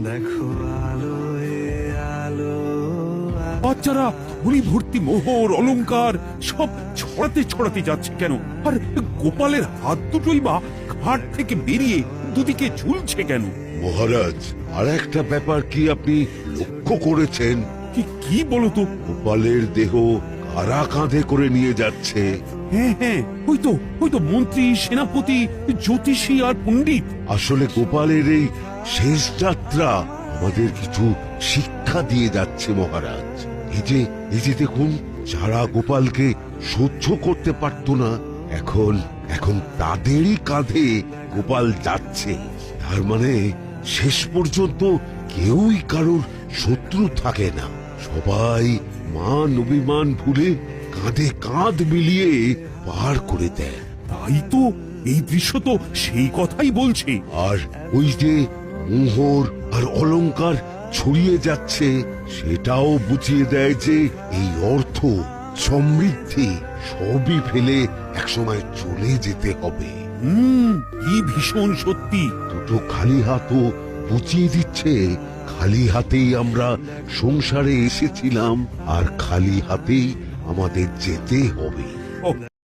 দেখো আলোয় আলো। বাচ্চারা ধনী ভর্তি মোহর অলংকার সব ছড়াতে ছড়াতে যাচ্ছে কেন? আর গোপালের হাত দুটোই বা ঘাট থেকে বেরিয়ে দুদিকে ঝুলছে কেন? মহারাজ, আর একটা ব্যাপার কি আপনি লক্ষ্য করেছেন? কি কি বলতো? গোপালের দেহ কারা কাঁধে করে নিয়ে যাচ্ছে? হ্যাঁ হ্যাঁ, ওই তো মন্ত্রী, সেনাপতি, জ্যোতিষী আর পণ্ডিত। আসলে গোপালের এই শেষ যাত্রা আমাদের কিছু শিক্ষা দিয়ে যাচ্ছে মহারাজ। এই যে দেখুন, যারা গোপালকে সহ্য করতে পারত না, এখন তাদেরই কাঁধে গোপাল যাচ্ছে। তার মানে শেষ পর্যন্ত কেউই কারোর শত্রু থাকে না, সবাই মান অভিমান ভুলে কাঁধে কাঁধ মিলিয়ে পার করে দেয়। তাই তো, এই দৃশ্য তো সেই কথাই বলছে। আর ওই যে মোহর আর অলংকার ছড়িয়ে যাচ্ছে, সেটাও বুঝিয়ে দেয় যে এই অর্থ, সমৃদ্ধি সবই ফেলে একসময় চলে যেতে হবে। কি ভীষণ সত্যি। দুটো খালি হাতও বুঝিয়ে দিচ্ছে, খালি হাতেই আমরা সংসারে এসেছিলাম আর খালি হাতেই আমাদের যেতে হবে।